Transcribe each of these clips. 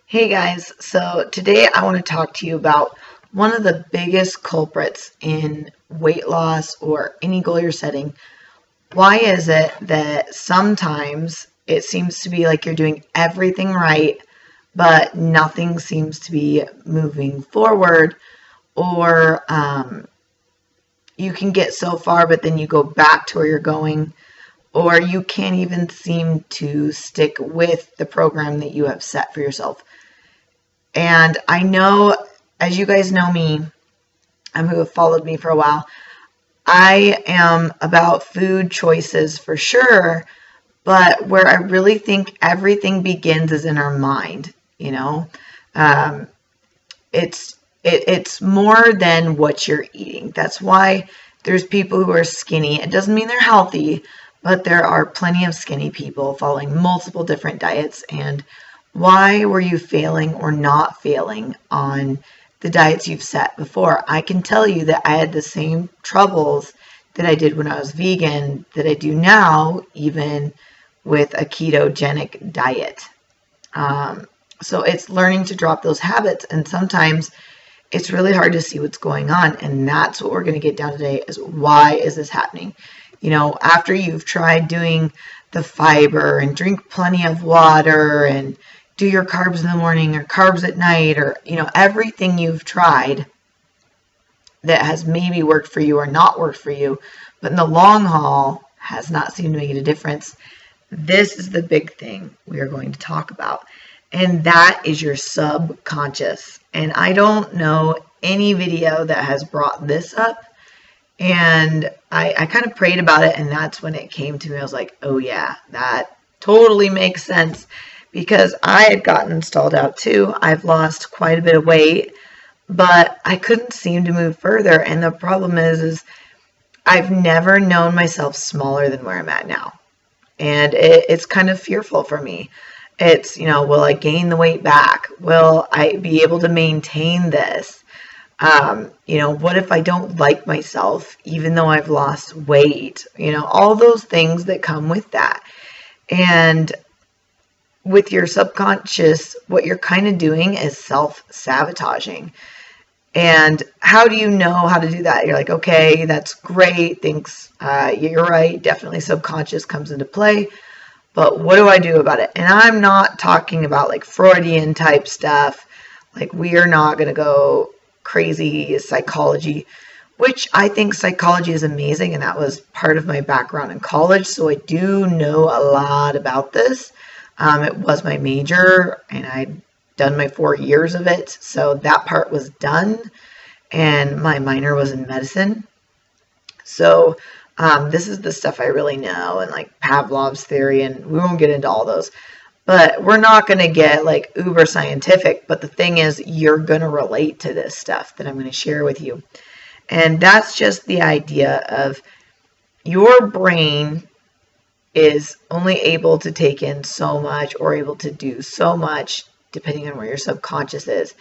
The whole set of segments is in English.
Hey guys, so today I want to talk to you about one of the biggest culprits in weight loss or any goal you're setting. Why is it that sometimes it seems to be like you're doing everything right, but nothing seems to be moving forward, or you can get so far, but then you go back to where you're going, or you can't even seem to stick with the program that you have set for yourself. And I know, as you guys know me, who have followed me for a while, I am about food choices for sure, but where I really think everything begins is in our mind. You know, um, it's more than what you're eating. That's why there's people who are skinny. It doesn't mean they're healthy, but there are plenty of skinny people following multiple different diets. And why were you failing or not failing on the diets you've set before? I can tell you that I had the same troubles that I did when I was vegan that I do now, even with a ketogenic diet. So it's learning to drop those habits, and sometimes it's really hard to see what's going on, and that's what we're going to get down today is why is this happening? You know, after you've tried doing the fiber and drink plenty of water and do your carbs in the morning or carbs at night, or, you know, everything you've tried that has maybe worked for you or not worked for you, but in the long haul has not seemed to make a difference. This is the big thing we are going to talk about, and that is your subconscious. And I don't know any video that has brought this up, and I kind of prayed about it, and that's when it came to me. I was like, oh yeah, that totally makes sense, because I had gotten stalled out too. I've lost quite a bit of weight, but I couldn't seem to move further. And the problem is I've never known myself smaller than where I'm at now. And it's kind of fearful for me. It's, you know, will I gain the weight back? Will I be able to maintain this? You know, what if I don't like myself, even though I've lost weight? You know, all those things that come with that. And with your subconscious, what you're kind of doing is self-sabotaging. And how do you know how to do that? You're like, okay, that's great. Thanks. You're right. Definitely subconscious comes into play. But what do I do about it? And I'm not talking about like Freudian type stuff. Like, we are not going to go crazy psychology, which I think psychology is amazing. And that was part of my background in college. So I do know a lot about this. It was my major, and I'd done my 4 years of it. So that part was done, and my minor was in medicine. So this is the stuff I really know, and like Pavlov's theory, and we won't get into all those. But we're not going to get like uber scientific. But the thing is, you're going to relate to this stuff that I'm going to share with you. And that's just the idea of your brain is only able to take in so much or able to do so much depending on where your subconscious is.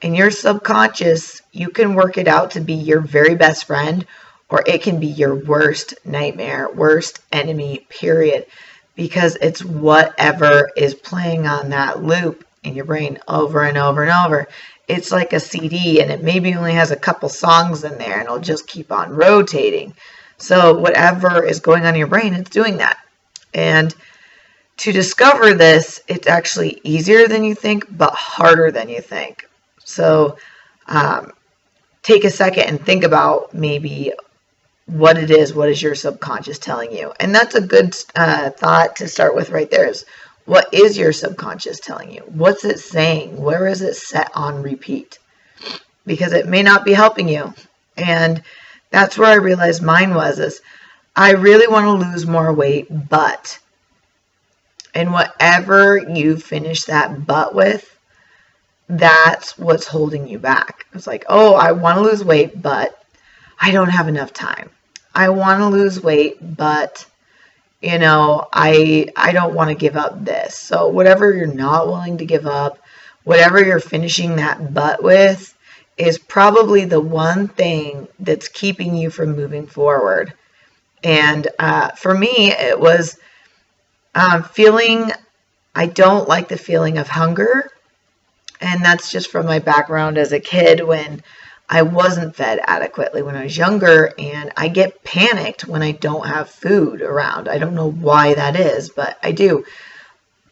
And your subconscious, you can work it out to be your very best friend, or it can be your worst nightmare, worst enemy, period. Because it's whatever is playing on that loop in your brain over and over and over. It's like a CD, and it maybe only has a couple songs in there, and it'll just keep on rotating. So whatever is going on in your brain, it's doing that. And to discover this, it's actually easier than you think, but harder than you think. So take a second and think about maybe what it is. What is your subconscious telling you? And that's a good thought to start with right there, is what is your subconscious telling you? What's it saying? Where is it set on repeat? Because it may not be helping you. And that's where I realized mine is I really want to lose more weight, but, and whatever you finish that but with, that's what's holding you back. It's like, oh, I want to lose weight, but I don't have enough time. I want to lose weight, but, you know, I don't want to give up this. So whatever you're not willing to give up, whatever you're finishing that but with, is probably the one thing that's keeping you from moving forward. And for me, it was feeling, I don't like the feeling of hunger. And that's just from my background as a kid when I wasn't fed adequately when I was younger, and I get panicked when I don't have food around. I don't know why that is, but I do.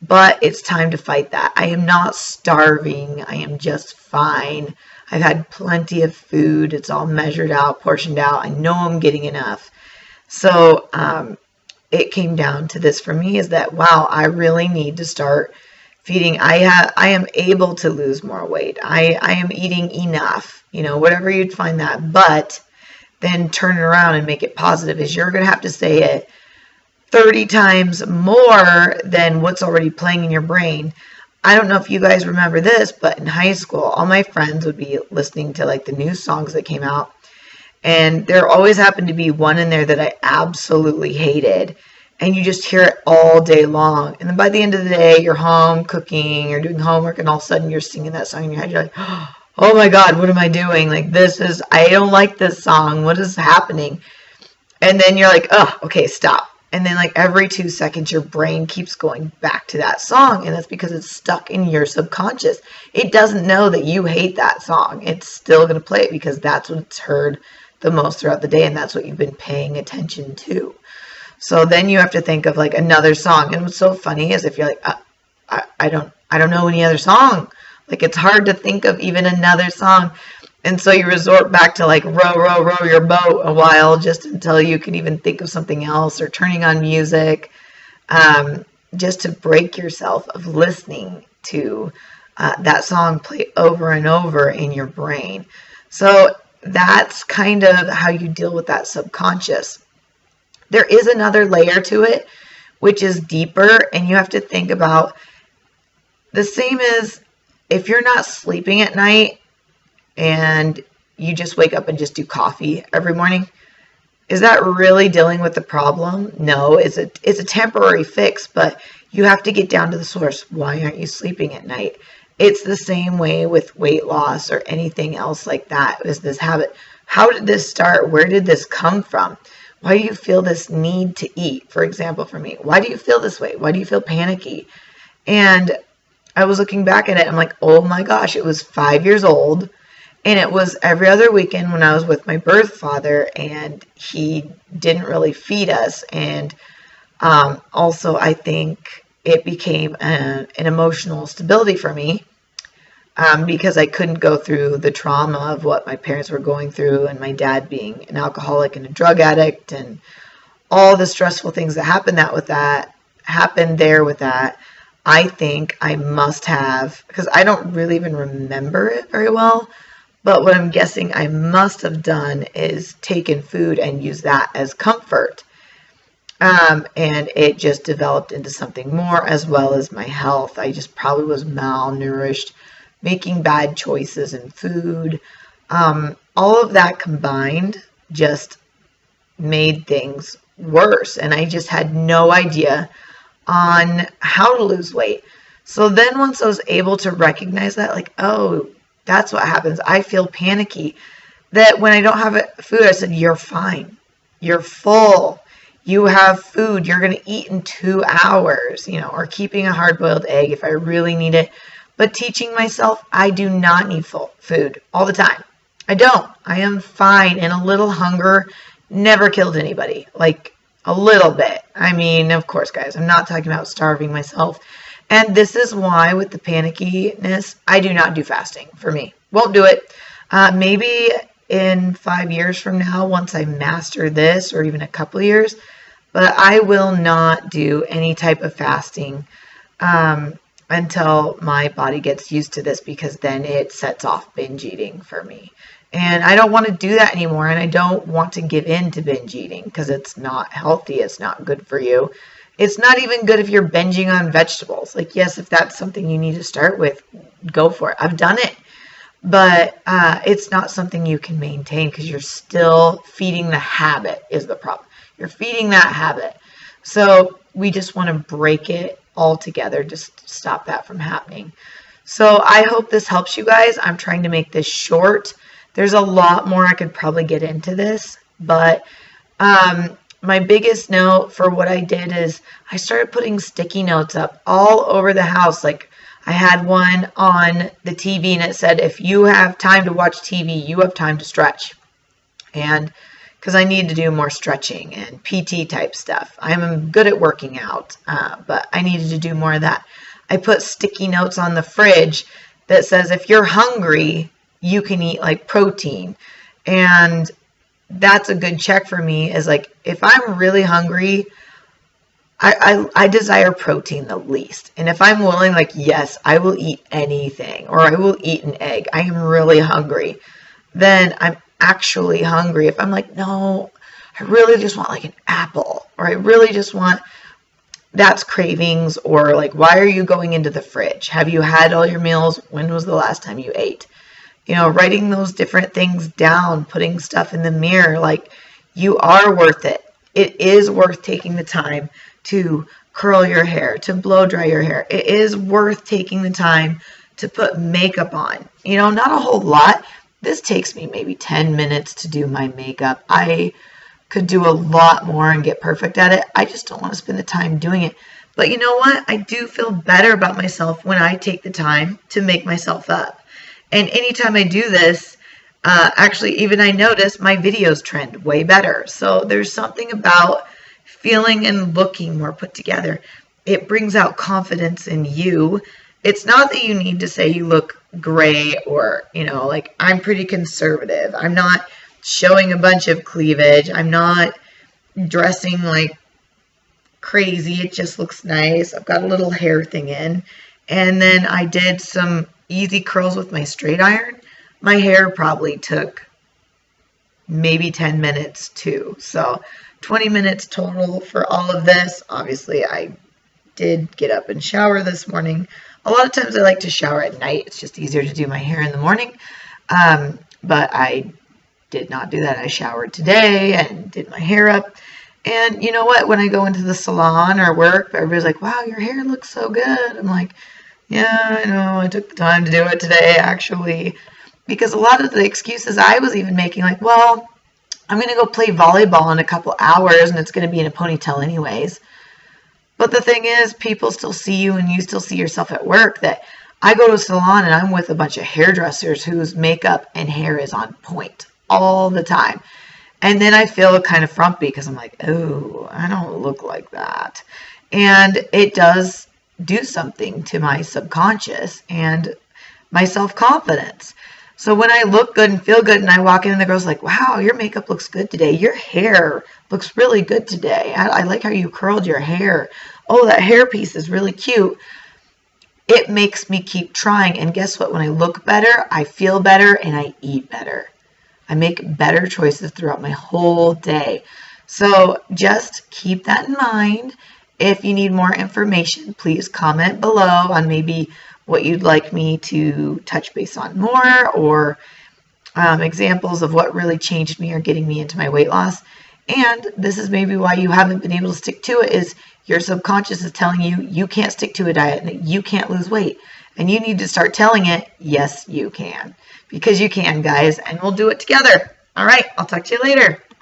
But it's time to fight that. I am not starving. I am just fine. I've had plenty of food. It's all measured out, portioned out. I know I'm getting enough. So it came down to this for me is that, wow, I really need to start feeding. I am able to lose more weight. I am eating enough, whatever you'd find that. But then turn it around and make it positive is you're going to have to say it 30 times more than what's already playing in your brain. I don't know if you guys remember this, but in high school, all my friends would be listening to like the new songs that came out. And there always happened to be one in there that I absolutely hated. And you just hear it all day long. And then by the end of the day, you're home cooking, you're doing homework, and all of a sudden you're singing that song in your head. You're like, oh my God, what am I doing? Like, I don't like this song. What is happening? And then you're like, oh, okay, stop. And then like every 2 seconds, your brain keeps going back to that song. And that's because it's stuck in your subconscious. It doesn't know that you hate that song. It's still going to play it because that's what it's heard the most throughout the day. And that's what you've been paying attention to. So then you have to think of like another song. And what's so funny is if you're like, I don't know any other song. Like it's hard to think of even another song. And so you resort back to like row, row, row your boat a while just until you can even think of something else or turning on music, just to break yourself of listening to that song play over and over in your brain. So that's kind of how you deal with that subconscious. There is another layer to it, which is deeper, and you have to think about the same as if you're not sleeping at night and you just wake up and just do coffee every morning. Is that really dealing with the problem? No, it's a temporary fix, but you have to get down to the source. Why aren't you sleeping at night? It's the same way with weight loss or anything else like that. Is this habit? How did this start? Where did this come from? Why do you feel this need to eat? For example, for me, why do you feel this way? Why do you feel panicky? And I was looking back at it. I'm like, oh my gosh, it was 5 years old. And it was every other weekend when I was with my birth father, and he didn't really feed us. And also, I think it became an emotional stability for me because I couldn't go through the trauma of what my parents were going through, and my dad being an alcoholic and a drug addict, and all the stressful things that happened there with that. I think I must have, because I don't really even remember it very well. But what I'm guessing I must have done is taken food and used that as comfort. And it just developed into something more, as well as my health. I just probably was malnourished, making bad choices in food. All of that combined just made things worse. And I just had no idea on how to lose weight. So then once I was able to recognize that, like, oh, that's what happens. I feel panicky. That when I don't have food, I said, you're fine. You're full. You have food. You're going to eat in 2 hours, or keeping a hard-boiled egg if I really need it. But teaching myself, I do not need full food all the time. I don't. I am fine. And a little hunger never killed anybody. Like a little bit. I mean, of course, guys, I'm not talking about starving myself. And this is why with the panickiness, I do not do fasting for me. Won't do it. Maybe in 5 years from now, once I master this, or even a couple of years, but I will not do any type of fasting until my body gets used to this, because then it sets off binge eating for me. And I don't want to do that anymore. And I don't want to give in to binge eating because it's not healthy. It's not good for you. It's not even good if you're binging on vegetables. Like, yes, if that's something you need to start with, go for it. I've done it. But it's not something you can maintain because you're still feeding the habit is the problem. You're feeding that habit. So we just want to break it all together, just stop that from happening. So I hope this helps you guys. I'm trying to make this short. There's a lot more I could probably get into this, but my biggest note for what I did is I started putting sticky notes up all over the house. Like, I had one on the TV and it said, if you have time to watch TV, you have time to stretch. And because I need to do more stretching and PT type stuff. I'm good at working out, but I needed to do more of that. I put sticky notes on the fridge that says, if you're hungry, you can eat like protein. And that's a good check for me, is like, if I'm really hungry, I desire protein the least. And if I'm willing, like, yes, I will eat anything, or I will eat an egg, I am really hungry, then I'm actually hungry. If I'm like, no, I really just want like an apple, or I really just want, that's cravings. Or like, why are you going into the fridge? Have you had all your meals? When was the last time you ate? You know, writing those different things down, putting stuff in the mirror, like, you are worth it. It is worth taking the time to curl your hair, to blow dry your hair. It is worth taking the time to put makeup on. You know, not a whole lot. This takes me maybe 10 minutes to do my makeup. I could do a lot more and get perfect at it. I just don't want to spend the time doing it. But you know what? I do feel better about myself when I take the time to make myself up. And anytime I do this, actually, even I notice my videos trend way better. So there's something about feeling and looking more put together. It brings out confidence in you. It's not that you need to say you look gray, or, you know, like, I'm pretty conservative. I'm not showing a bunch of cleavage. I'm not dressing like crazy. It just looks nice. I've got a little hair thing in. And then I did some easy curls with my straight iron. My hair probably took maybe 10 minutes too. So 20 minutes total for all of this. Obviously, I did get up and shower this morning. A lot of times I like to shower at night. It's just easier to do my hair in the morning. But I did not do that. I showered today and did my hair up. And you know what? When I go into the salon or work, everybody's like, wow, your hair looks so good. I'm like, yeah, I know. I took the time to do it today, actually. Because a lot of the excuses I was even making, like, well, I'm going to go play volleyball in a couple hours and it's going to be in a ponytail anyways. But the thing is, people still see you and you still see yourself at work. That I go to a salon and I'm with a bunch of hairdressers whose makeup and hair is on point all the time. And then I feel kind of frumpy because I'm like, oh, I don't look like that. And it does do something to my subconscious and my self-confidence. So when I look good and feel good and I walk in and the girl's like, wow, your makeup looks good today. Your hair looks really good today. I like how you curled your hair. Oh, that hair piece is really cute. It makes me keep trying. And guess what? When I look better, I feel better and I eat better. I make better choices throughout my whole day. So just keep that in mind. If you need more information, please comment below on maybe what you'd like me to touch base on more, or examples of what really changed me or getting me into my weight loss. And this is maybe why you haven't been able to stick to it, is your subconscious is telling you you can't stick to a diet and that you can't lose weight. And you need to start telling it, yes, you can. Because you can, guys, and we'll do it together. All right, I'll talk to you later.